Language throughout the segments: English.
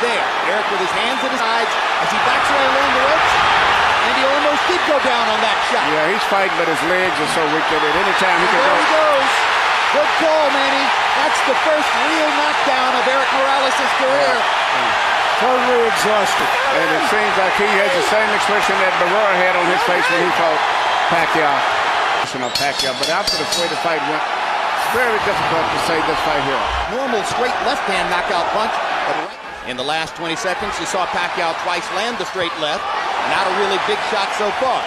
there. Eric with his hands at his sides as he backs away along the ropes. And he almost did go down on that shot. Yeah, he's fighting, but his legs are so weak that at any time he can go. There he goes. Good call, Manny. That's the first real knockdown of Eric Morales' career. Totally exhausted. And it seems like he has the same expression that Barrera had on his face when he fought Pacquiao. But after the way the fight went, it's very difficult to say this fight here. Normal straight left-hand knockout punch. But in the last 20 seconds, you saw Pacquiao twice land the straight left. Not a really big shot so far.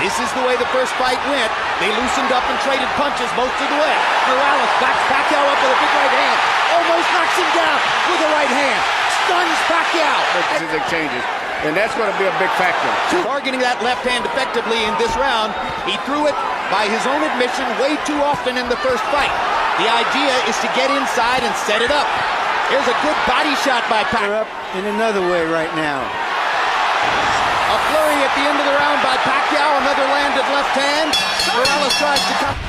This is the way the first fight went. They loosened up and traded punches most of the way. Morales backs Pacquiao up with a big right hand. Almost knocks him down with a right hand. Stuns Pacquiao. Exchanges. And that's going to be a big factor. Targeting that left hand effectively in this round. He threw it, by his own admission, way too often in the first fight. The idea is to get inside and set it up. Here's a good body shot by Pacquiao. In another way right now. A flurry at the end of the round by Pacquiao. Another landed left hand. Morales tries to come.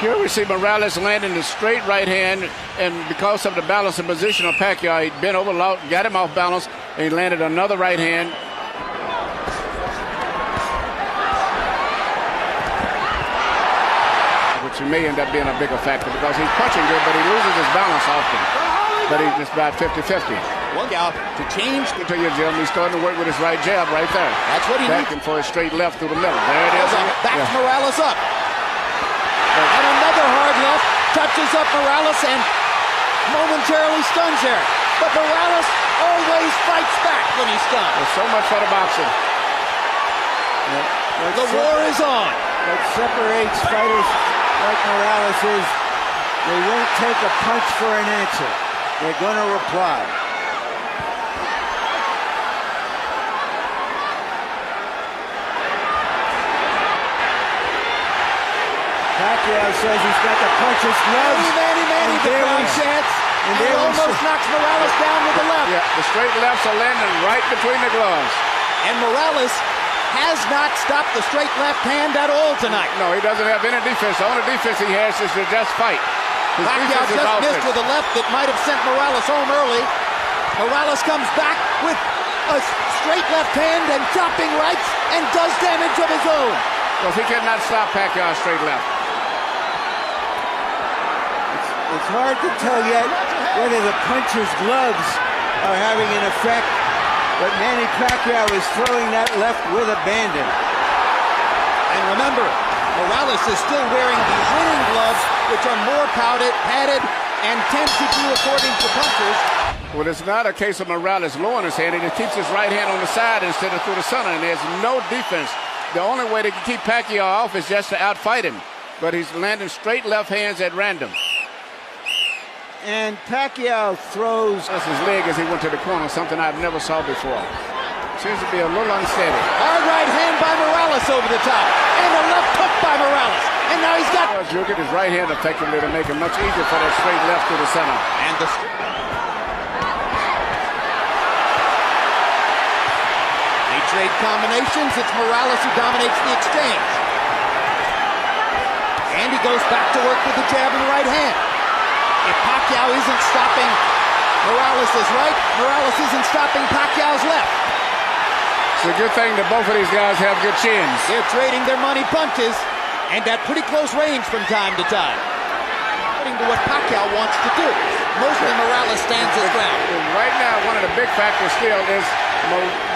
Here we see Morales landing the straight right hand, and because of the balance and position of Pacquiao, he bent over, got him off balance, and he landed another right hand. Which may end up being a bigger factor because he's punching good, but he loses his balance often. But he's just about 50-50. Look out to change. To your Jim, he's starting to work with his right jab right there. That's what he needs. Backing for his straight left through the middle. There it is. Backs Morales up. And another hard left touches up Morales and momentarily stuns there. But Morales always fights back when he's stunned. There's so much for the boxing. The war is on. What separates fighters like Morales is they won't take a punch for an answer. They're going to reply. Pacquiao says he's got to punch his gloves. Manny, the crowd chants. And he almost knocks Morales down with the left. Yeah, the straight lefts are landing right between the gloves. And Morales has not stopped the straight left hand at all tonight. No, he doesn't have any defense. The only defense he has is to just fight. Pacquiao just missed with a left that might have sent Morales home early. Morales comes back with a straight left hand and chopping rights and does damage of his own. Because he cannot stop Pacquiao straight left. It's hard to tell yet whether the puncher's gloves are having an effect, but Manny Pacquiao is throwing that left with abandon. And remember, Morales is still wearing the winning gloves, which are more padded, and tend to do according to punchers. Well, it's not a case of Morales lowering his hand. He just keeps his right hand on the side instead of through the center, and there's no defense. The only way to keep Pacquiao off is just to outfight him. But he's landing straight left hands at random. And Pacquiao throws his leg as he went to the corner, something I've never saw before. Seems to be a little unsteady. Hard right hand by Morales over the top. And a left hook by Morales. And now he's got... He'll get his right hand effectively to make it much easier for that straight left to the center. And the... They trade combinations. It's Morales who dominates the exchange. And he goes back to work with the jab and the right hand. If Pacquiao isn't stopping Morales' right, Morales isn't stopping Pacquiao's left. It's a good thing that both of these guys have good chins. They're trading their money punches and at pretty close range from time to time. According to what Pacquiao wants to do. Mostly Morales stands his ground. Right now, one of the big factors still is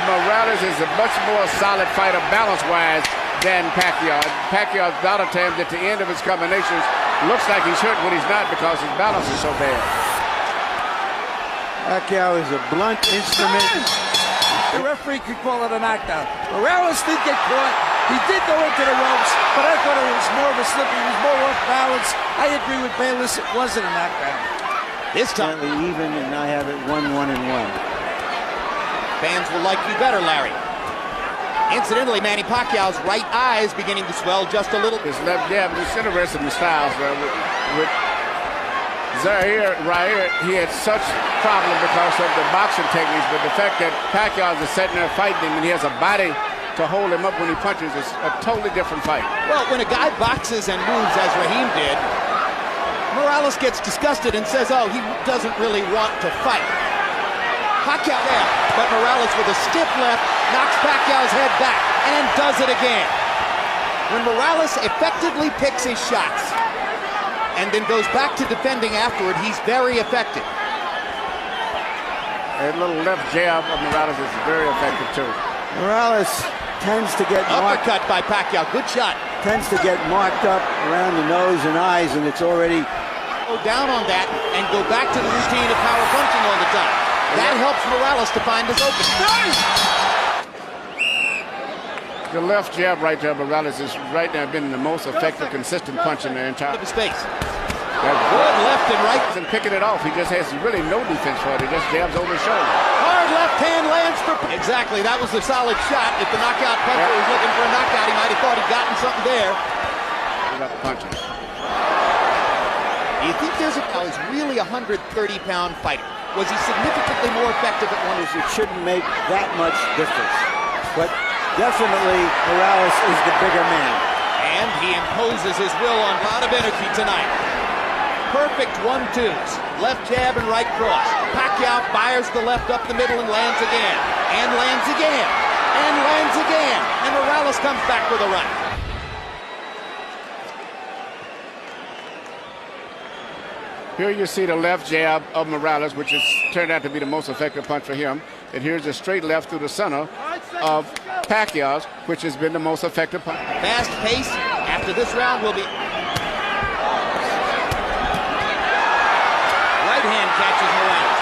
Morales is a much more solid fighter balance-wise than Pacquiao. Pacquiao, a lot of times at the end of his combinations, looks like he's hurt when he's not because his balance is so bad. Pacquiao is a blunt instrument. The referee could call it a knockdown. Morales did get caught. He did go into the ropes, but I thought it was more of a slip. He was more off balance. I agree with Bayless. It wasn't a knockdown. This time, even, and I have it 1-1-1. Fans will like you better, Larry. Incidentally, Manny Pacquiao's right eye is beginning to swell just a little. His left jab, it's interesting in the styles. With Zaire, right here, he had such problem because of the boxing techniques, but the fact that Pacquiao is sitting there fighting him and he has a body to hold him up when he punches is a totally different fight. Well, when a guy boxes and moves as Raheem did, Morales gets disgusted and says, oh, he doesn't really want to fight. Pacquiao there, but Morales with a stiff left knocks Pacquiao's head back and does it again. When Morales effectively picks his shots and then goes back to defending afterward, he's very effective. A little left jab of Morales is very effective too. Morales tends to get marked, Uppercut by Pacquiao, good shot. tends to get marked up around the nose and eyes, and it's already Go down on that and go back to the routine of power punching all the time. That helps Morales to find his opening. The left jab right there, Morales is right now been the most effective, consistent punch in the entire. Of his face. That's Good left and right. and picking it off. He just has really no defense for it. He just jabs over his shoulder. Hard left hand lands for... Exactly, that was a solid shot. If the knockout puncher was looking for a knockout, he might have thought he'd gotten something there. He got the punches. Do you think there's a... He's really a 130-pound fighter. Was he significantly more effective at one? it shouldn't make that much difference. But definitely Morales is the bigger man. And he imposes his will on a lot of energy tonight. Perfect 1-2s. Left jab and right cross. Pacquiao fires the left up the middle and lands again. And lands again. And lands again. And Morales comes back with a right. Here you see the left jab of Morales, which has turned out to be the most effective punch for him. And here's the straight left through the center of Pacquiao's, which has been the most effective punch. Fast pace. After this round will be... Right hand catches Morales.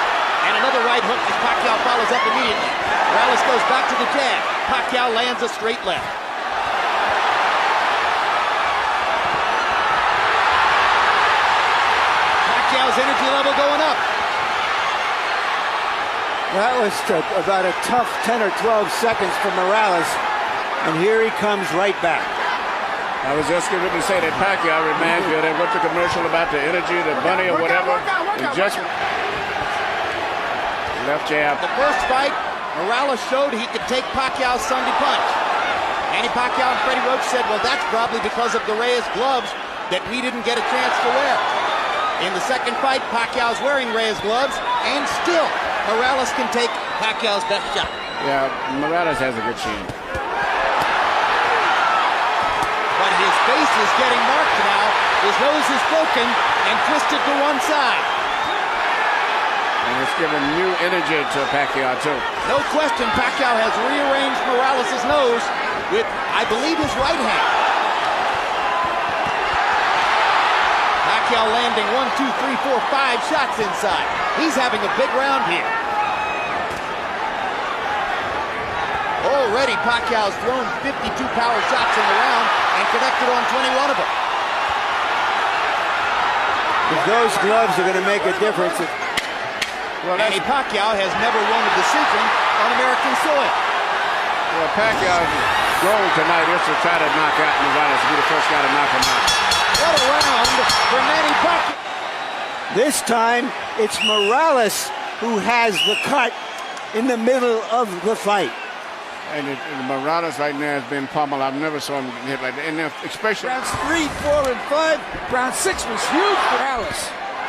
And another right hook as Pacquiao follows up immediately. Morales goes back to the jab. Pacquiao lands a straight left. Pacquiao's energy level going up. That was about a tough 10 or 12 seconds for Morales, and here he comes right back. I was just going to say that Pacquiao reminds me of that, what's the commercial about the energy, the bunny or whatever. And just left jab. The first fight, Morales showed he could take Pacquiao's Sunday punch. Manny Pacquiao and Freddie Roach said, well, that's probably because of the Reyes gloves that we didn't get a chance to wear. In the second fight, Pacquiao's wearing Reyes gloves, and still, Morales can take Pacquiao's best shot. Yeah, Morales has a good chin. But his face is getting marked now. His nose is broken and twisted to one side. And it's given new energy to Pacquiao, too. No question, Pacquiao has rearranged Morales' nose with, I believe, his right hand. Pacquiao landing 1, 2, 3, 4, 5 shots inside. He's having a big round here. Already, Pacquiao's thrown 52 power shots in the round and connected on 21 of them. If those gloves are going to make a difference, Well, Manny Pacquiao has never won a decision on American soil. well, Pacquiao's goal tonight is to try to knock out Morales, be the first guy to knock him out. What a round for Manny Pacquiao. this time it's Morales who has the cut in the middle of the fight. And Morales right now has been pummeled. I've never saw him hit like that. And especially Rounds 3, 4, and 5. Round 6 was huge for Morales.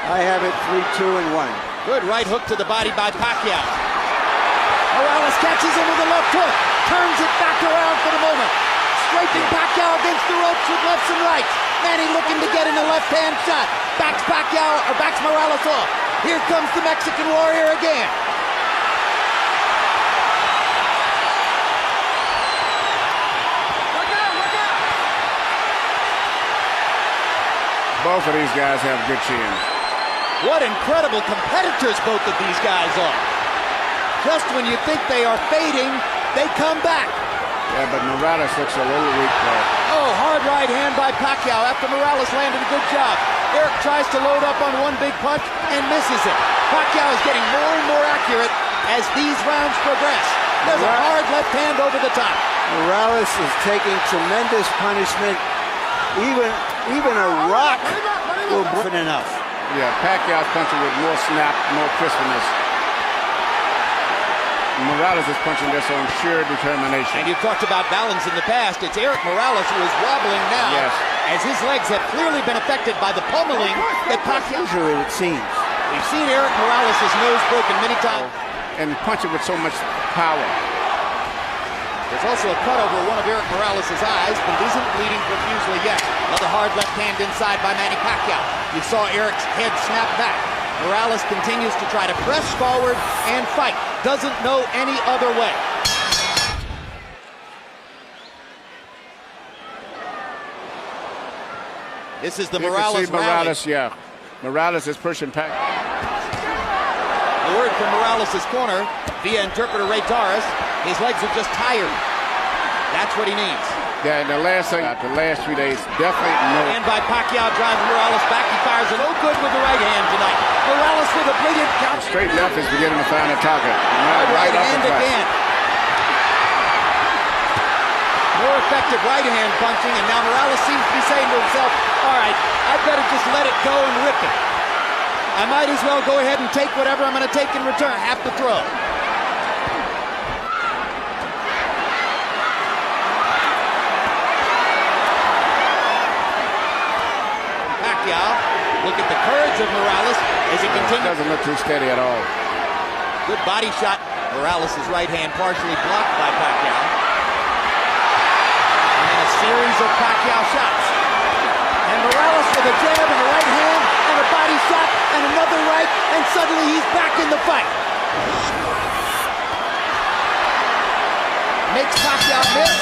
I have it 3, 2, and 1. Good right hook to the body by Pacquiao. Morales catches him with a left hook. Turns it back around for the moment. Scraping Pacquiao against the ropes with lefts and rights. Manny looking to get in a left-hand shot. Backs Morales off. Here comes the Mexican Warrior again. both of these guys have good chins. What incredible competitors both of these guys are. Just when you think they are fading, they come back. Yeah, but Morales looks a little weak there. Oh, hard right hand by Pacquiao after Morales landed a good job. Eric tries to load up on one big punch and misses it. Pacquiao is getting more and more accurate as these rounds progress. There's a hard left hand over the top. Morales is taking tremendous punishment. Even a rock will be enough. Yeah, Pacquiao's punching with more snap, more crispness. Morales is punching this on sheer determination. And you've talked about balance in the past. It's Eric Morales who is wobbling now, Yes. as his legs have clearly been affected by the pummeling that Pacquiao. Usually it seems. We've seen Eric Morales' nose broken many times. and punch it with so much power. There's also a cut over one of Eric Morales' eyes, but it isn't bleeding profusely yet. Another hard left hand inside by Manny Pacquiao. You saw Eric's head snap back. Morales continues to try to press forward and fight. Doesn't know any other way. This is the Morales rally. Yeah. Morales is pushing back. The word from Morales' corner via interpreter Ray Torres, his legs are just tired. That's what he needs. Yeah, and the last 3 days, definitely no. And by Pacquiao driving Morales back. He fires it no good with the right hand tonight. Morales with a brilliant counter. Straight left is beginning to find a target. Right hand again. More effective right hand punching, and now Morales seems to be saying to himself, all right, I'd better just let it go and rip it. I might as well go ahead and take whatever I'm going to take in return. I have to throw. Pacquiao, look at the courage of Morales as he continues. Doesn't look too steady at all. Good body shot. Morales' right hand partially blocked by Pacquiao. And a series of Pacquiao shots. And Morales with a jab and a right hand and a body shot and another right, and suddenly he's back in the fight. Makes Pacquiao miss.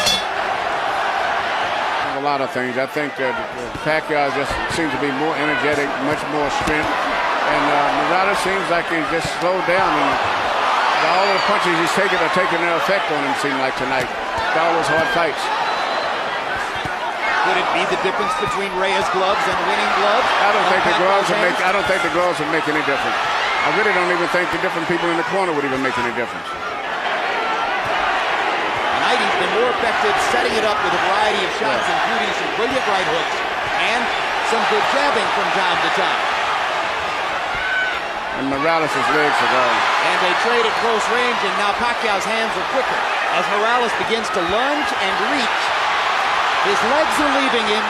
A lot of things. I think that Pacquiao just seems to be more energetic, much more strength. And Morales seems like he's just slowed down. And all the punches he's taking are taking their effect on him, seem like tonight. All those hard fights. Could it be the difference between Reyes gloves and winning gloves? I don't think the gloves would make any difference. I really don't even think the different people in the corner would even make any difference. Tonight he's been more effective setting it up with a variety of shots, including some brilliant right hooks and some good jabbing from time to time. And Morales' legs are gone. And they trade at close range, and now Pacquiao's hands are quicker. As Morales begins to lunge and reach, his legs are leaving him.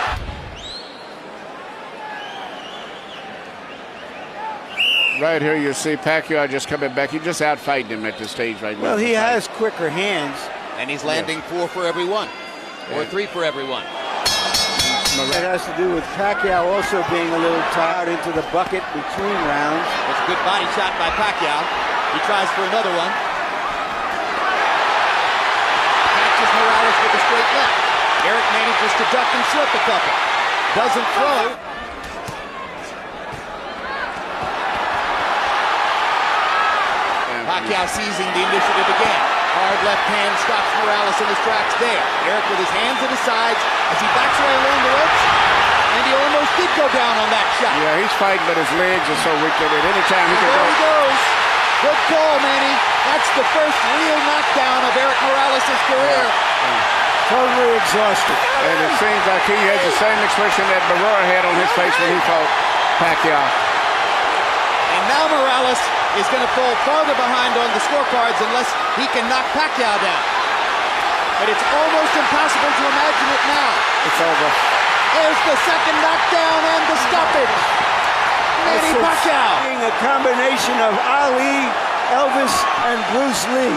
Right here you see Pacquiao just coming back. He just out-fighting him at this stage right now. Well, he has quicker hands. And he's landing 4 for every one. Or 3 for every one. That has to do with Pacquiao also being a little tired into the bucket between rounds. It's a good body shot by Pacquiao. He tries for another one. Catches Morales with a straight left. Eric manages to duck and slip a couple. Doesn't throw. Pacquiao seizing the initiative again. Hard left hand stops Morales in his tracks there. Eric with his hands at his sides as he backs away along the ropes. And he almost did go down on that shot. Yeah, he's fighting, but his legs are so weak that at any time he can go. There he goes. Good call, Manny. That's the first real knockdown of Eric Morales' career. Totally exhausted. And it seems like he has the same expression that Barrera had on his face when he fought Pacquiao. And now Morales is going to fall farther behind on the scorecards unless he can knock Pacquiao down. But it's almost impossible to imagine it now. It's over. There's the second knockdown and the stoppage. Manny Pacquiao. Being a combination of Ali, Elvis, and Bruce Lee.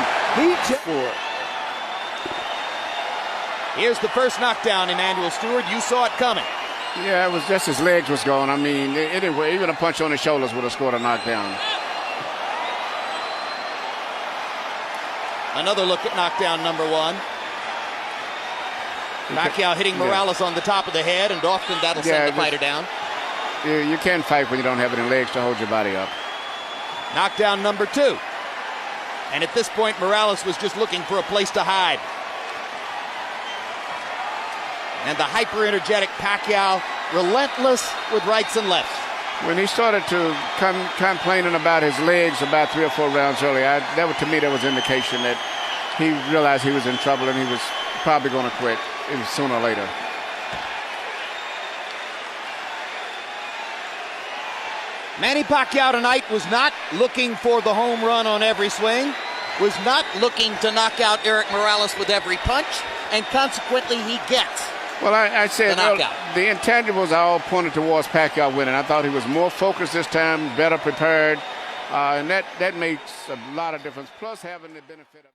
Here's the first knockdown, Emmanuel Stewart. You saw it coming. Yeah, it was just his legs was going. I mean, anyway, even a punch on his shoulders would have scored a knockdown. Another look at knockdown number 1. Pacquiao hitting Morales on the top of the head, and often that'll send the fighter down. You can't fight when you don't have any legs to hold your body up. Knockdown number 2. And at this point, Morales was just looking for a place to hide. And the hyper-energetic Pacquiao, relentless with rights and lefts. When he started to complaining about his legs about 3 or 4 rounds earlier, to me that was indication that he realized he was in trouble and he was probably going to quit sooner or later. Manny Pacquiao tonight was not looking for the home run on every swing, was not looking to knock out Eric Morales with every punch, and consequently he gets Well, I said the intangibles are all pointed towards Pacquiao winning. I thought he was more focused this time, better prepared, And that makes a lot of difference. Plus having the benefit of